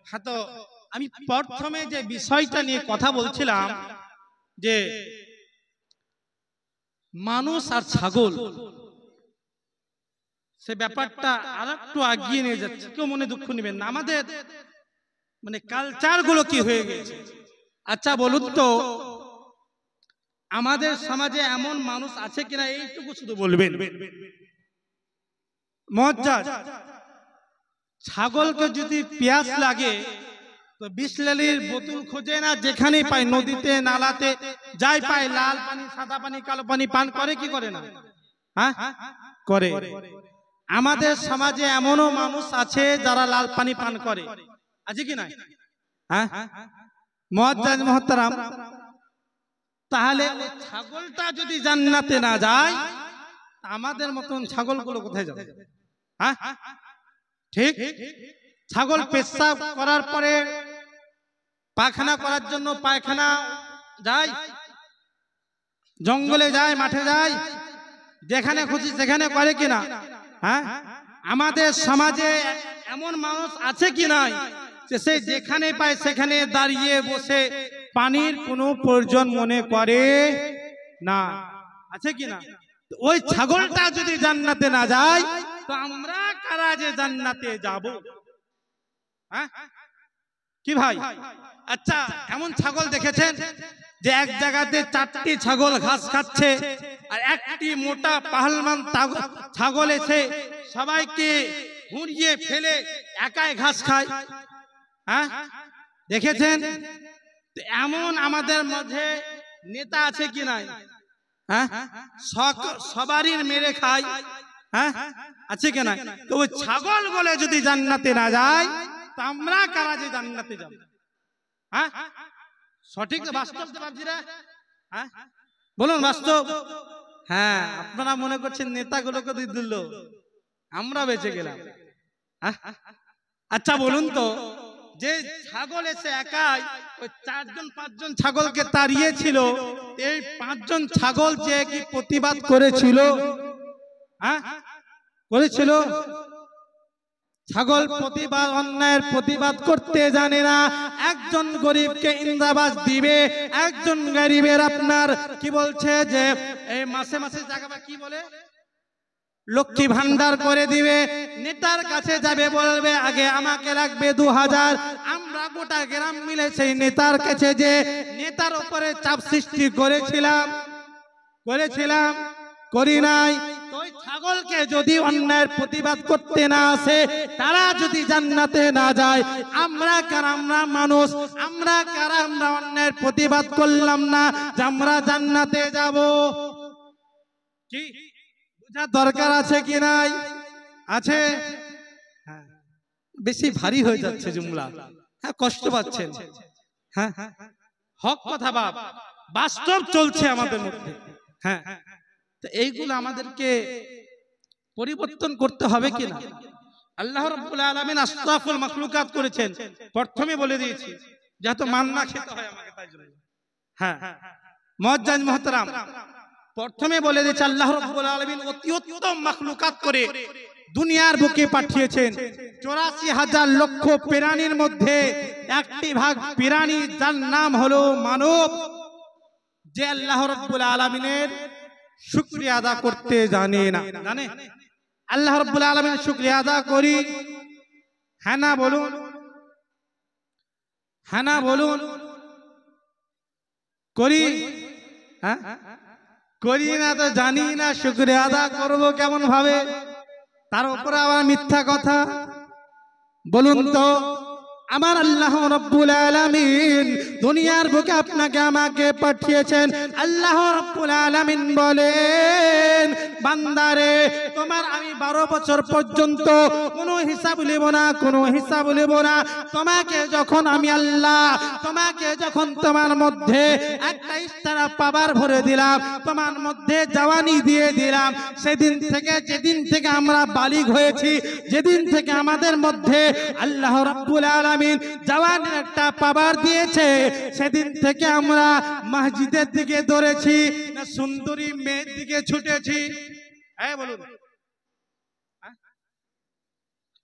হ্যাঁ, তো আমি প্রথমে যে বিষয়টা নিয়ে কথা বলছিলাম যে মানুষ আর ছাগল, সে ব্যাপারটা আর একটু এগিয়ে নিয়ে যাচ্ছে। কেউ মনে দুঃখ নেবেন না, আমাদের মানে কালচার গুলো কি হয়ে গেছে। আচ্ছা বলুন তো, আমাদের সমাজে এমন মানুষ আছে কিনা, এইটুকু শুধু বলবেন। মজ্জাজ ছাগলকে যদি পিয়াস লাগে তো বিসলেরির বোতল খোঁজে না, যেখানে পায় নদীতে নালাতে যাই পায়, লাল পানি সাদা পানি কালো পানি পান করে কি করে না? হ্যাঁ করে। আমাদের সমাজে এমনও মানুষ আছে যারা লাল পানি পান করে, আছে কি না? হ্যাঁ মুআজ্জাজ মুহতারাম, তাহলে ছাগলটা যদি জান্নাতে না যায়, আমাদের মতন ছাগলগুলো কোথায় যাবে? হ্যাঁ ঠিক। ছাগল পেশাব করার পরে পায়খানা করার জন্য পায়খানা যায়, জঙ্গলে যায়, মাঠে যায়, যেখানে খুশি সেখানে করে কিনা? হ্যাঁ, আমাদের সমাজে এমন মানুষ আছে কি নাই যে সে যেখানে পায় সেখানে দাঁড়িয়ে বসে পানির কোনো প্রয়োজন মনে করে না, আছে কি না? ওই ছাগলটা যদি জান্নাতে না যায় তো আমরা কারা যে জান্নাতে যাব? হ্যাঁ কি ভাই? আচ্ছা, এমন ছাগল দেখেছেন যে এক জায়গাতে 4টি ছাগল ঘাস খাচ্ছে, আর একটি মোটা পাহলমান ছাগল এসে সবাইকে ঘুরিয়ে ফেলে একাই ঘাস খায়? হ্যাঁ দেখেছেন? এমন আমাদের মধ্যে নেতা আছে কি নাই? হ্যাঁ সবারই মেরে খায়, হ্যাঁ আছে কি না? তো ওই ছাগল বলে যদি জান্নাতে না যায় তো আমরা কারা যে জান্নাতে যাব? হ্যাঁ সঠিক বাস্তব ভাবছিরা? হ্যাঁ বলুন বাস্তব। হ্যাঁ, আপনারা মনে করছেন নেতাগুলোকে দিল, আমরা বেঁচে গেলাম। আচ্ছা বলুন তো, যে ছাগল এসে একাই ওই 4-5জন ছাগলকে তাড়িয়েছিল, এই 5জন ছাগল যে কি প্রতিবাদ করেছিল? হ্যাঁ করেছিল? ছাগল প্রতিবাদ, অন্যায়ের প্রতিবাদ করতে জানে না। একজন গরিবকে ইন্দাবাস দিবে, একজন গরিবের আপনার কি বলছে যে এই মাসে মাসে জায়গা কি বলে লক্ষ্মী ভান্ডার করে দিবে। নেতার কাছে যাবে, বলবে আগে আমাকে লাগবে 2000। আমরা গোটা গ্রাম মিলে সেই নেতার কাছে যে নেতার উপরে চাপ সৃষ্টি করেছিলাম করি নাই? ওই ছাগলকে যদি অন্যায়ের প্রতিবাদ করতে না আসে, তারা যদি জান্নাতে না যায়, আমরা কারা? আমরা মানুষ, আমরা কারা? আমরা অন্যায়ের প্রতিবাদ করলাম না যে আমরা জান্নাতে যাব? কি বুঝার দরকার আছে কি নাই? আছে। বেশি ভারী হয়ে যাচ্ছে জুমলা, হ্যাঁ কষ্ট পাচ্ছেন। হ্যাঁ হক কথা বাপ, বাস্তব চলছে আমাদের মধ্যে। হ্যাঁ তো এইগুলো আমাদেরকে পরিবর্তন করতে হবে কিনা? আল্লাহ রাব্বুল আলামিন আশরাফুল মাখলুকাত করেছেন, প্রথমে বলে দিয়েছি যেহেতু মান্না খেতে হয় আমাকে, তাই জন্য। হ্যাঁ মুআজ্জাজ মুহতারাম, প্রথমে বলে দিয়েছে আল্লাহ রাব্বুল আলামিন অতি উত্তম মাখলুকাত করে দুনিয়ার বুকে পাঠিয়েছেন। 84,000 লক্ষ প্রাণীর মধ্যে একটি ভাগ প্রাণী যার নাম হলো মানব, যে আল্লাহ রাব্বুল আলামিনের শুকরিয়া আদা করতে জানে না। জানে? আল্লাহ রাব্বুল আলামিনের শুকরিয়া আদা করি? হ্যাঁ না বলুন, হ্যাঁ না বলুন। করি? হ্যাঁ করি না তো জানি না শুকরিয়া আদা করবো কেমন ভাবে, তার উপরে আবার মিথ্যা কথা। বলুন তো, আমার আল্লাহ রাব্বুল আলামিন দুনিয়ার বুকে আপনাকে আমাকে পাঠিয়েছেন। আল্লাহ রাব্বুল আলামিন বলেন, বান্দারে তোমার আমি 12 বছর পর্যন্ত কোনো হিসাব নেব না, কোনো হিসাব নেব না। তোমাকে যখন আমি আল্লাহ, তোমাকে যখন তোমার মধ্যে একটা ইস্তারা পাওয়ার ভরে দিলাম, তোমার মধ্যে জওয়ানি দিয়ে দিলাম, সেদিন থেকে, যেদিন থেকে আমরা বালিগ হয়েছি, যেদিন থেকে আমাদের মধ্যে আল্লাহ রাব্বুল আলামিন জওয়ানের একটা পাওয়ার দিয়েছে, সেদিন থেকে আমরা মসজিদের দিকে দৌড়েছি না সুন্দরী মেয়ের দিকে ছুটেছি? হ্যাঁ বলুন।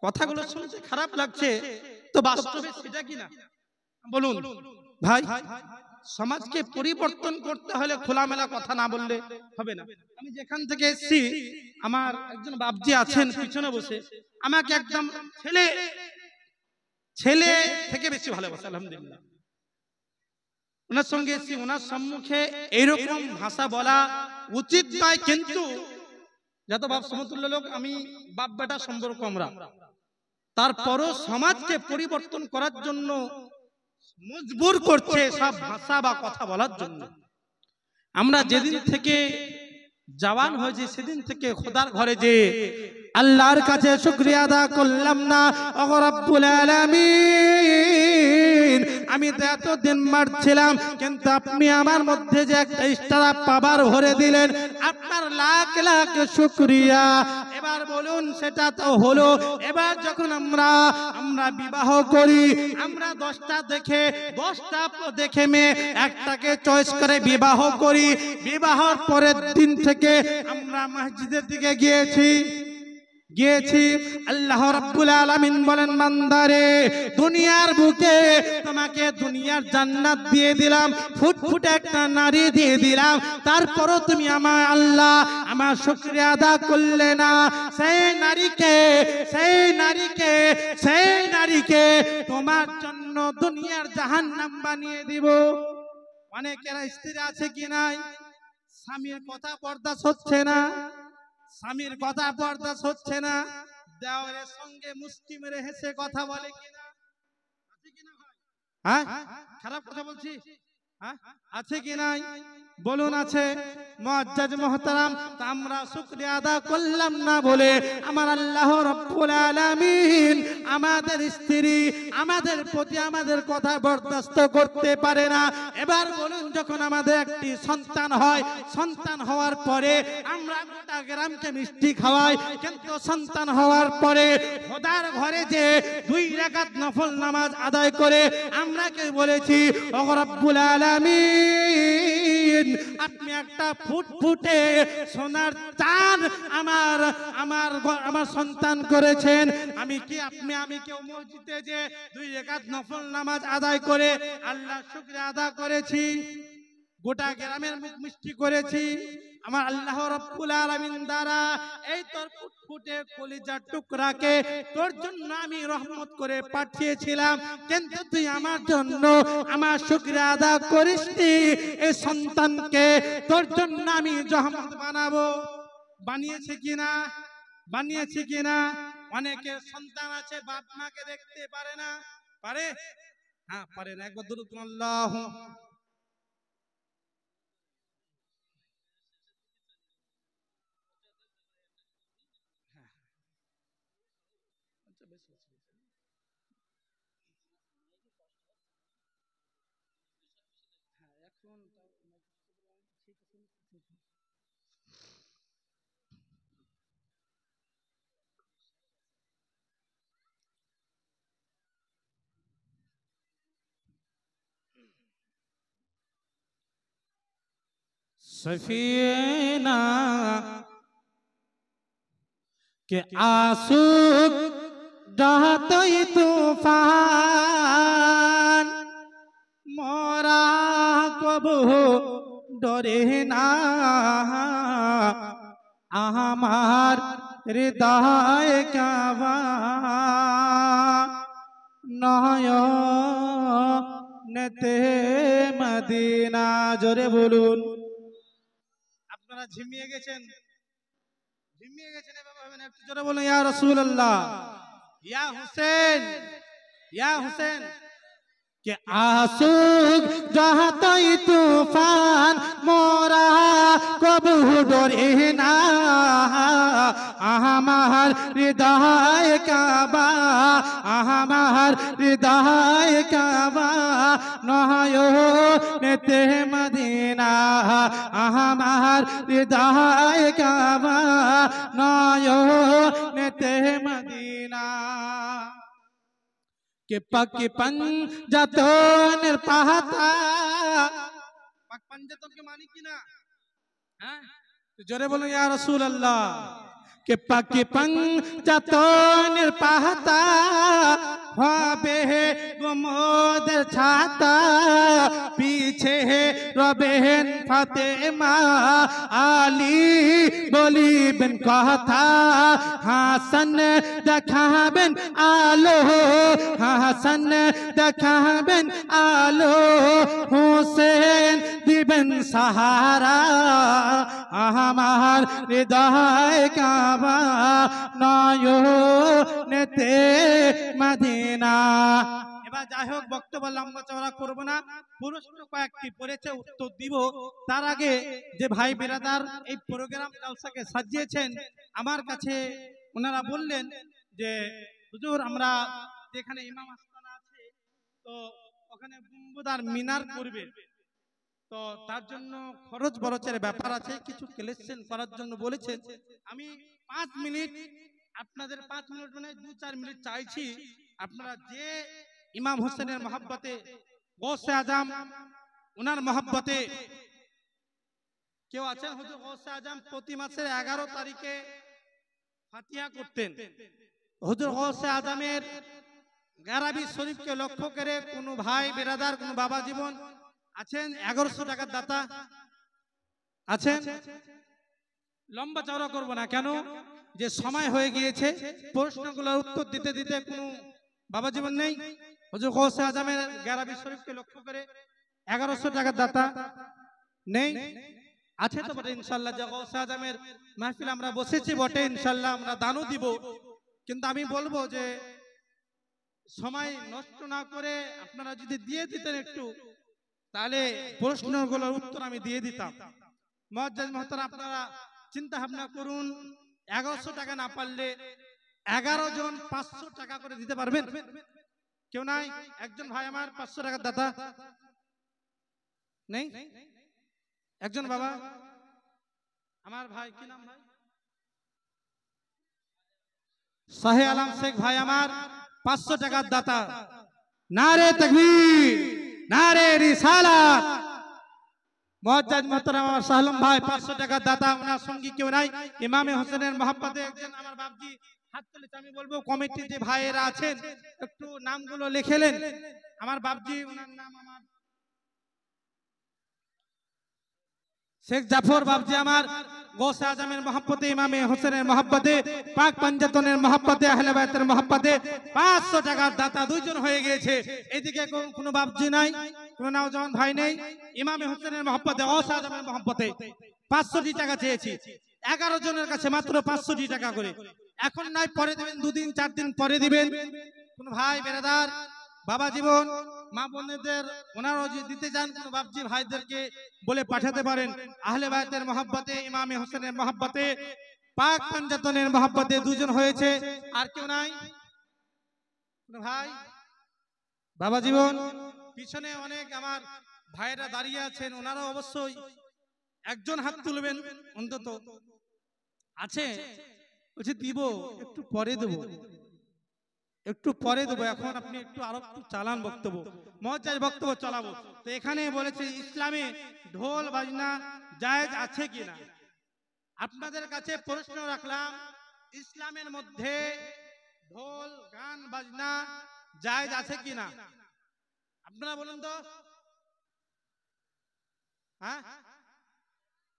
কথাগুলো শুনতে খারাপ লাগছে, তো বাস্তবে সেটা কি না বলুন ভাই? সমাজকে পরিবর্তন করতে হলে খোলামেলা কথা না বললে হবে না। আমি যেখান থেকে এসেছি, আমার একজন বাপজি আছেন পিছনে বসে, আমাকে একদম ছেলে ছেলে থেকে বেশি ভালোবাসে, আলহামদুলিল্লাহ। ওনার সঙ্গে এসেছি, ওনার সম্মুখে এইরকম ভাষা বলা উচিত নয়, কিন্তু যত বাপ সমতুল্য লোক, আমি বাপ বেটা সম্পর্ক আমরা, তারপরও সমাজকে পরিবর্তন করার জন্য মজবুর করছে সব ভাষা বা কথা বলার জন্য। আমরা যেদিন থেকে জওয়ান হয়েছি সেদিন থেকে খোদার ঘরে যে আল্লাহর কাছে শুকরিয়া আদা করলাম না, ওগো রব্বুল আলামিন, আমি তো এতদিন মারছিলাম, কিন্তু আপনি আমার মধ্যে যে একটা ইশারা পাবার ভরে দিলেন, আপনার লাখ লাখ শুকরিয়া। এবার বলুন সেটা তো হলো। এবার যখন আমরা বিবাহ করি, আমরা 10টা দেখে মেয়ে একটাকে চয়েস করে বিবাহ করি। বিবাহর পরের দিন থেকে আমরা মসজিদের দিকে গিয়েছি। আল্লাহ রাব্বুল আলামিন বলেন, বান্দারে, দুনিয়ার বুকে তোমাকে দুনিয়ার জান্নাত দিয়ে দিলাম, ফুটফুটে একটা নারী দিয়ে দিলাম, তারপরও তুমি আমার আল্লাহ আমার শুকরিয়া আদা করলে না। সেই নারীকে তোমার জন্য দুনিয়ার জাহান্নাম বানিয়ে দিব। অনেকের স্ত্রী আছে কি নাই, স্বামীর কথা বরদাস্ত হচ্ছে না, দেওয়ারের সঙ্গে মুষ্টি মেরে হেসে কথা বলে কিনা, আছে কিনা ভাই? হ্যাঁ, খারাপ কথা বলছি? হ্যাঁ, আছে কি নাই বলুন? আছে। মুআজ্জাজ মুহতারাম, তা আমরা শুকরিয়া আদা করলাম না বলে আমার আল্লাহ রাব্বুল আলামিন আমাদের স্ত্রী আমাদের প্রতি আমাদের কথা বরদাস্ত করতে পারে না। এবার বলুন, যখন আমাদের একটি সন্তান হয়, সন্তান হওয়ার পরে আমরা গোটা গ্রামকে মিষ্টি খাওয়াই, কিন্তু সন্তান হওয়ার পরে খোদার ঘরে যে 2 রাকাত নফল নামাজ আদায় করে আমরা কে বলেছি, ওগো রব্বুল আলামিন, আপনি একটা ফুটফুটে সোনার চাঁদ আমার সন্তান করেছেন। আমি কেউ মসজিদে যে 2 রাকাত নফল নামাজ আদায় করে আল্লাহ শুকরিয়া আদা করেছি, গোটা গ্রামের মুখ মিষ্টি করেছি আমার আল্লাহ রাব্বুল আলামিন দ্বারা। এই তোর ফুটফুটে কলিজার টুকরাকে তোর জন্য আমি রহমত করে পাঠিয়েছিলাম, কিন্তু তুই আমার জন্য আমার শুকরিয়া আদা করিসনি। এই সন্তানকে তোর জন্য আমি রহমত বানাবো। বানিয়েছি কিনা? অনেকের সন্তান আছে বাপ মাকে দেখতে পারে না, পারে? হ্যাঁ, পারে না। একবার দুরূদ আল্লাহ। सफीना के आंसू बहतई तूफान, मोरा कबू डरे ना, आमार हृदय कावा नयनेते मदीना। जोरे बोलुन। আপনারা ঝিমিয়ে গেছেন, একটু জোরে বলুন, ইয়া রাসূলুল্লাহ, ইয়া হুসেন। के आंसू बहतई तूफान, मोरा कबू डरे ना, आमार हृदय काबा नयनेते मदीना, आमार हृदय काबा नयनेते मदीना। के पक्की पंजातन पाहता, पक पंजातन के मानी की ना, हैं? तो जोरे बोलो या रसूल अल्लाह। के पक्की पंजातन पाहता, হবে গোমদের ছাতা, পিছে রবেন ফাতেমা আলী বলিবেন কথা, হাসান দেখাবেন আলো, হাসান দেখাবেন আলো, হোসেন দিবেন সাহারা, আমার হৃদয় কাবা নয়নেতে মদিনা। এবার যাই হোক, বক্তব্য লম্বা চওড়া করবো না, প্রশ্ন কয়েকটি পড়েছে উত্তর দিব। তার আগে যে ভাই বিরাদার এই প্রোগ্রাম জালসাকে সাজিয়েছেন, আমার কাছে ওনারা বললেন যে হুজুর আমরা যেখানে ইমাম আস্তানা আছে তো ওখানে গুম্বুদার মিনার করবে, তো তার জন্য খরচ বরচের ব্যাপার আছে, কিছু কালেকশন করার জন্য বলেছেন। আমি 5 মিনিট আপনাদের 5 মিনিট মানে 2-4 মিনিট চাইছি, আপনারা যে ইমাম হোসেনের মহব্বতে, গৌসে আজম ওনার মহব্বতে কেউ আছেন? হুজুর গৌসে আজম প্রতি মাসের 11 তারিখে ফাতিহা করতেন। হুজুর গৌসে আজমের গারাবি শরীফকে লক্ষ্য করে কোন ভাই বিরাদার, কোন বাবা জীবন আছেন 1100 টাকার দাতা আছেন? লম্বা চওড়া করবো না, কেন যে সময় হয়ে গিয়েছে, প্রশ্নগুলোর উত্তর দিতে দিতে কোনো বাবা জীবন নেই। হুজুর গৌসে আজমের গারাবি শরীফকে লক্ষ্য করে 1100 টাকার দাতা নেই? আছে তো বটে ইনশাআল্লাহ। যে গৌসে আজমের মাহফিল আমরা বসেছি বটে, ইনশাআল্লাহ আমরা দানও দিব, কিন্তু আমি বলবো যে সময় নষ্ট না করে আপনারা যদি দিয়ে দিতেন একটু, তাহলে প্রশ্নগুলোর উত্তর আমি দিয়ে দিতাম। মুআজ্জাজ মুহতারাম, আপনারা চিন্তা ভাবনা করুন, 1100 টাকা না পারলে 11 জন 500 টাকা করে দিতে পারবেন? কেউ নাই? একজন ভাই আমার 500 টাকার দাতা নেই? একজন বাবা আমার, ভাই কি নাম ভাই? শাহে আলম শেখ ভাই আমার 500 টাকার দাতা। নারে তাকবীর, নারে রিসালাত। মুআজ্জাজ মুহতারাম আমার শাহ আলম ভাই 500 টাকার দাতা, ওনার সঙ্গী কেউ নাই। ইমামে হোসেনের মহব্বতে একজন আমার বাপজি হাত তুলেছে, আমি বলবো কমিটির যে ভাইয়েরা আছেন একটু নামগুলো লিখেলেন। আমার বাপজি, ওনার নাম আমার শেখ জাফর বাপজি আমার, গৌসে আজমের মহব্বতে, ইমামে হোসেনের মহব্বতে, পাক পাঞ্জাতনের মহব্বতে, আহলে বাইতের মহব্বতে 500 টাকার দাতা দুইজন হয়ে গিয়েছে। এদিকে কোনো বাপজি নাই, কোনো নওজওয়ান ভাই নেই। ইমামে হোসেনের মহব্বতে, গৌসে আজমের মহব্বতে 500 টাকা চেয়েছি। 11 জনের কাছে মাত্র 500 টাকা করে। এখন নাই, পরে দিবেন, 2 দিন 4 দিন পরে দিবেন। কোন ভাই বেরাদার, বাবা জীবন, মা বোনদের ওনারাও যদি দিতে চান, কোন বাপজি ভাইদেরকে বলে পাঠাতে পারেন। আহলে বাইতের মহব্বতে, ইমামে হোসেনের মহব্বতে, পাক পাঞ্জাতনের মহব্বতে দুজন হয়েছে। আর কেউ নাই? কোন ভাই, বাবা জীবন, পিছনে অনেক আমার ভাইরা দাঁড়িয়ে আছেন, ওনারা অবশ্যই একজন হাত তুলবেন অন্তত। আছে? বলছি দিব, একটু পরে দেবো, একটু পরে দেবো, এখন আপনি একটু আরো একটু চালান বক্তব্য, মুআজ্জাজ বক্তব্য চালাবো। তো এখানে বলেছে ইসলামে ঢোল বাজনা জায়েজ আছে কিনা। আপনাদের কাছে প্রশ্ন রাখলাম, ইসলামের মধ্যে ঢোল গান বাজনা জায়েজ আছে কিনা? আপনারা বলুন তো। হ্যাঁ,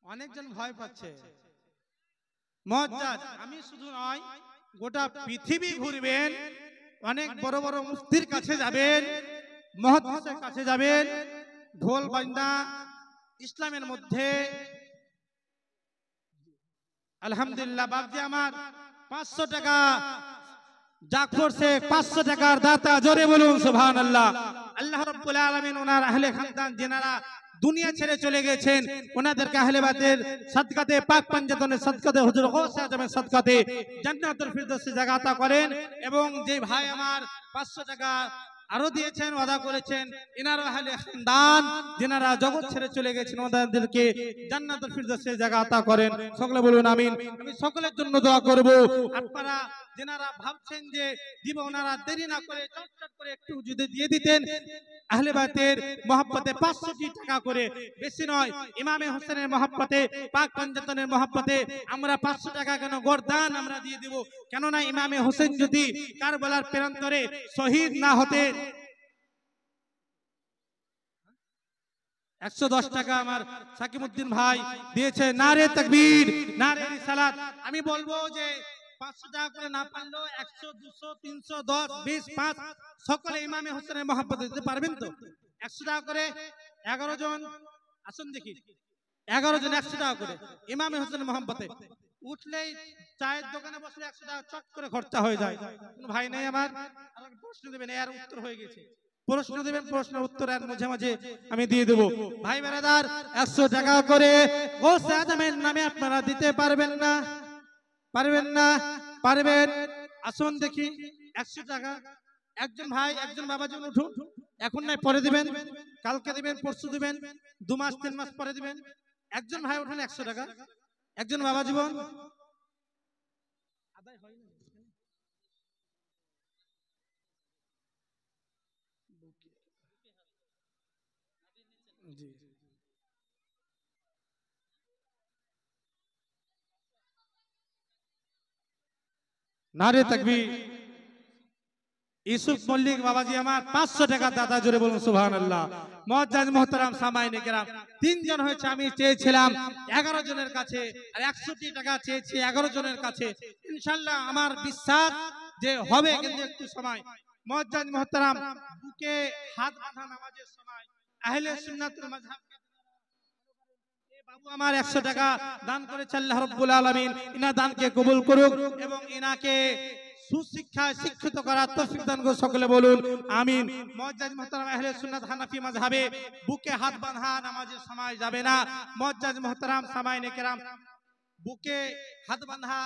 অনেকজন ভয় পাচ্ছে। মুআজ্জাজ, আমি শুধু নয়, গোটা পৃথিবী ঘুরবেন, অনেক বড় বড় মুফতির কাছে যাবেন, মুহাদ্দিসের কাছে যাবেন, ঢোল বাজনা ইসলামের মধ্যে আলহামদুলিল্লাহ। বাপজি আমার 500 টাকা, জাফর শেখ 500 টাকার দাতা, জোরে বলুন সুবহানাল্লাহ। আল্লাহ রাব্বুল আলামিন ওনার আহলে খানদান যারা দুনিয়া ছেড়ে চলে গেছেন, ওনাদেরকে আহলে বাইতের সাদকাতে, পাক পাঞ্জাতনের সাদকাতে, হুজুর গৌসে আজমের সাদকাতে জান্নাতুল ফিরদৌসে জায়গা আতা করেন। এবং যে ভাই আমার 500 টাকা আরো দিয়েছেন, ওয়াদা করেছেন, ইনারা আহলে খানদান যারা জগৎ ছেড়ে চলে গেছেন, ওনাদেরকে জান্নাতুল ফিরদৌসে জায়গা আতা করেন। সকলে বলুন আমিন। আমি সকলের জন্য দোয়া করব। আপনারা যারা ভাবছেন যে দিব, ওনারা দেরি না করে চটচট করে একটু যদি দিয়ে দিতেন, আহলে বাইতের মহব্বতে 500 টাকা করে, বেশি নয়। ইমামে হোসেনের মহব্বতে, পাক পঞ্জাতনের মহব্বতে আমরা 500 টাকা কেন গরদান আমরা দিয়ে দেব। কেননা ইমামে হোসেন যদি কারবালার প্রান্তরে শহীদ না হতেন, 110 টাকা আমার সাকিবউদ্দিন ভাই দিয়েছে। নারে তাকবীর, নারে রিসালাত। আমি বলবো যে 500 টাকা করে না পারলেও 100, 200, 300, 10, 20, 5 সকলে ইমামে হোসেনের মহব্বতে দিতে পারবেন তো? 100 টাকা করে 11 জন আসুন দেখি, 11 জন 100 টাকা করে ইমামে হোসেনের মহব্বতে উঠলেই চায়ের দোকানে বসলে 100 টাকা চট করে খরচা হয়ে যায়। কোন ভাই নেই আমার? আর প্রশ্ন দেবেন, এর উত্তর হয়ে গেছে। প্রশ্ন দেবেন, প্রশ্নের উত্তর আর মাঝে মাঝে আমি দিয়ে দেবো। ভাই বেরাদার, 100 টাকা করে গৌসে আজমের নামে আপনারা দিতে পারবেন না? পারবেন না? পারবেন? আসুন দেখি। 100 টাকা একজন ভাই, একজন বাবা জন উঠুন। এখন নাই, পরে দিবেন, কালকে দিবেন, পরশু দিবেন, 2 মাস 3 মাস পরে দিবেন। একজন ভাই উঠুন, 100 টাকা। একজন বাবা জীবন আদায় হয় না। জি, নারে তাকবীর। ইউসুফ মল্লিক বাবাজি আমার 500 টাকা দাদা, জোরে বলুন সুবহানাল্লাহ। মুআজ্জাজ মুহতারাম সামাইনে কেরাম, 3 জন হয়েছে। আমি চেয়েছিলাম 11 জনের কাছে, আর 100 টাকা চেয়েছি 11 জনের কাছে। ইনশাআল্লাহ আমার বিশ্বাস যে হবে, কিন্তু একটু সময়। মুআজ্জাজ মুহতারাম, বুকে হাত বাঁধা নামাজের সময় আহলে সুন্নাতুল মাযহাব বাবু আমার 100 টাকা দান করেছে। আল্লাহ রাব্বুল আলামিন ইনার দানকে কবুল করুক এবং ইনাকে সুশিক্ষায় শিক্ষিত করার তৌফিক দান করুন। সকলে বলুন আমিন। মুআজ্জাজ মুহতারাম, আহলে সুন্নাত হানাফি মাযহাবে বুকে হাত বাঁধা নামাজের সময় যাবে না। মুআজ্জাজ মুহতারাম সামাইনে কেরাম, বুকে হাত বাঁধা,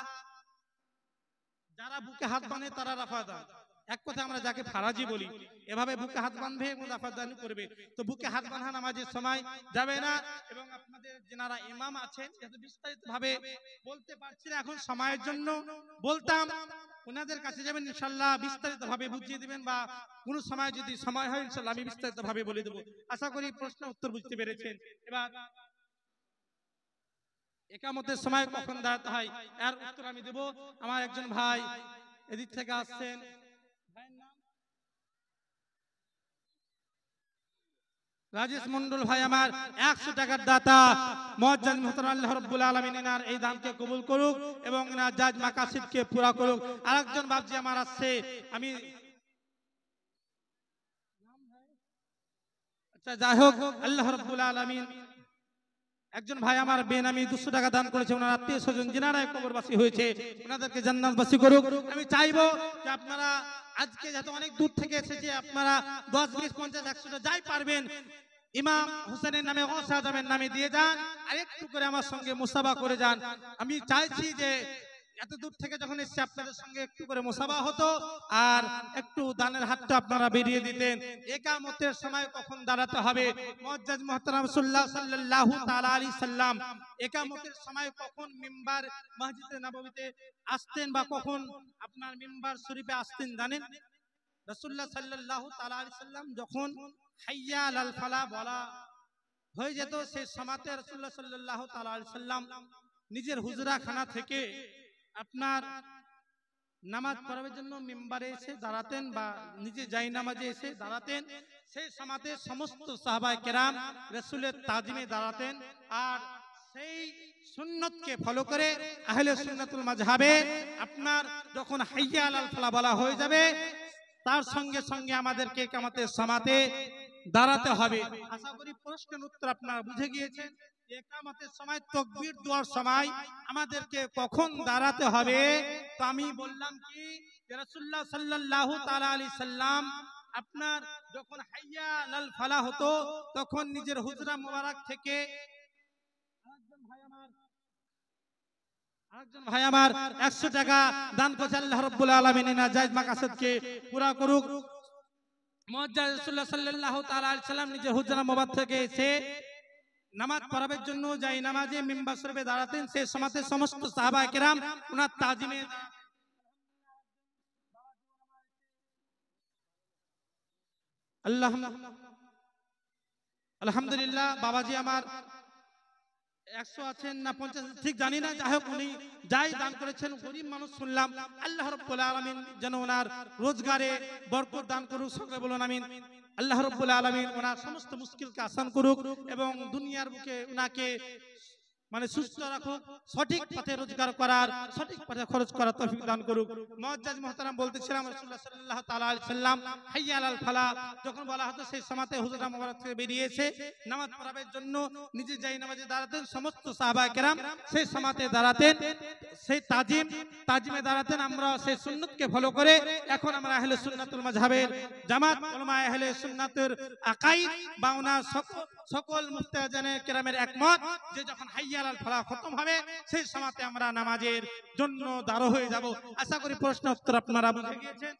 যারা বুকে হাত বাঁধে তারা রাফা দান। এক কথা আমরা যাকে ফারাজি বলি, এভাবে বুকে হাত বাঁধবে মুদাফা দান করবে। তো বুকে হাত বাঁধা নামাজের সময় যাবে না। এবং আপনাদের যারা ইমাম আছেন, যেহেতু বিস্তারিত ভাবে বলতে পারছি না এখন সময়ের জন্য, বলতাম ওনাদের কাছে যাবেন, ইনশাআল্লাহ বিস্তারিত ভাবে বুঝিয়ে দিবেন, বা কোন সময় যদি সময় হয় ইনশাআল্লাহ আমি বিস্তারিত ভাবে বলে দেব। আশা করি প্রশ্ন উত্তর বুঝতে পেরেছেন। এবার একামতের সময় কখন দাঁড়াতে হয় এর উত্তর আমি দেব। আমার একজন ভাই এদিক থেকে আসছেন, রাজেশ মন্ডল ভাই আমার 100 টাকার দাতা। মুআজ্জাজ মুহতারাম, আল্লাহ রাব্বুল আলামিন এনার এই দানকে কবুল করুক এবং এনার জাজ মাকাসিদকে পুরা করুক। আরেকজন বাপজি আমার আসছে, আমি আচ্ছা যাই হোক, আল্লাহ রাব্বুল আলামিন একজন ভাই আমার বেনামি 200 টাকা দান করেছে। ওনার আত্মীয় স্বজন যিনারাই কবরবাসী হয়েছে, ওনাদেরকে জান্নাতবাসী করুক। আমি চাইবো যে আপনারা আজকে যাতে অনেক দূর থেকে এসেছে, আপনারা 10, 20, 50, 100 যাই পারবেন ইমাম হোসেনের নামে, গৌসে আজমের নামে দিয়ে যান, আর একটু করে আমার সঙ্গে মুসাফা করে যান। আমি চাইছি যে এত দূর থেকে যখন এসেছি আপনাদের সঙ্গে একটু করে মুসাফা হতো, আর একটু দানের হাতটা আপনারা বেরিয়ে দিতেন। একামতের সময় কখন দাঁড়াতে হবে, মুআজ্জাজ মুহতারাম রাসূলুল্লাহ সাল্লাল্লাহু তাআলা আলাইহি সাল্লাম একামতের সময় কখন মিম্বার মসজিদে নববীতে আসতেন, বা কখন আপনার মিম্বার শরীফে আসতেন জানেন? রাসূলুল্লাহ সাল্লাল্লাহু তাআলা আলাইহি সাল্লাম যখন হাইয়া আলাল ফালাহ বলা হয়ে যেত, সেই সময়তে রাসূলুল্লাহ সাল্লাল্লাহু তাআলা আলাইহি সাল্লাম নিজের হুজরা খানা থেকে আপনার নামাজ পড়ার জন্য মিম্বারে এসে দাঁড়াতেন, বা নিজে যাই নামাজে এসে দাঁড়াতেন। সেই সময়তে সমস্ত সাহাবায়ে কেরাম রাসূলের তাজিমে দাঁড়াতেন, আর সেই সুন্নতকে ফলো করে আহলে সুন্নাতুল মাযহাবে আপনার যখন হাইয়া আলাল ফালাহ বলা হয়ে যাবে, তার সঙ্গে সঙ্গে আমাদেরকে কিয়ামতের সময়তে দাঁড়াতে হবে। আশা করি প্রশ্নের উত্তর আপনারা বুঝে গিয়েছেন। ইকামতের সময় তাকবীর দেওয়ার সময় আমাদেরকে কখন দাঁড়াতে হবে। তো আমি বললাম কি, যে রাসূলুল্লাহ সাল্লাল্লাহু তাআলা আলাইহি সাল্লাম আপনার যখন হাইয়া আলাল ফালাহ হতো, তখন নিজের হুজরা মোবারক থেকে আরেকজন ভাই আমার 100 টাকা দান করেছে। আল্লাহ রাব্বুল আলামিন এনার জায়েজ মাকাসিদকে পুরা করুক। মুআজ্জাজ রাসূলুল্লাহ সাল্লাল্লাহু তাআলা আলাইহি সাল্লাম নিজের হুজরা মোবারক থেকে এসে নামাজ পড়াবার জন্য যাই নামাজে মিম্বার শরীফে দাঁড়াতেন। সেই সময়তে সমস্ত সাহাবায়ে কেরাম ওনার তাজিমে আল্লাহুম্মা আলহামদুলিল্লাহ বাবাজি আমার 100 আছেন না 50 ঠিক জানি না, যাই হোক উনি যাই দান করেছেন গরিব মানুষ শুনলাম, আল্লাহ রাব্বুল আলামিন যেন ওনার রোজগারে বরকত দান করুক, সকলে বলুন আমিন। আল্লাহ রাব্বুল আলামিন ওনার সমস্ত মুশকিলকে আসান করুক এবং দুনিয়ার বুকে ওনাকে মানে সুস্থ রাখুক, সঠিক পথে রোজগার করার, সঠিক পথে খরচ করার তৌফিক দান করুক। মুআজ্জাজ মুহতারাম বলতেছিলাম রাসূলুল্লাহ সাল্লাল্লাহু তাআলা আলাইহি সাল্লাম হাইয়া আলাল ফালাহ যখন বলা হতো সেই সময়তে হুজুরা মুবারক থেকে বেরিয়েছে নামাজ পড়াবার জন্য, নিজে যাই নামাজে দাঁড়াতেন, সমস্ত সাহাবায়ে কেরাম সেই সময়তে দাঁড়াতেন, সেই তাজিমে দাঁড়াতেন। আমরা সেই সুন্নতকে ফলো করে এখন আমরা আহলে সুন্নাতুল মাযহাবের জামাত উলামা আহলে সুন্নাতের আকাইদ বা ওনার সকল মুফতাজানে কেরামের একমত যে যখন হাইয়া আলাল ফালাহ খতম হবে সেই সময়তে আমরা নামাজের জন্য দাঁড় হয়ে যাব। আশা করি প্রশ্ন উত্তর আপনারা বুঝে গিয়েছেন।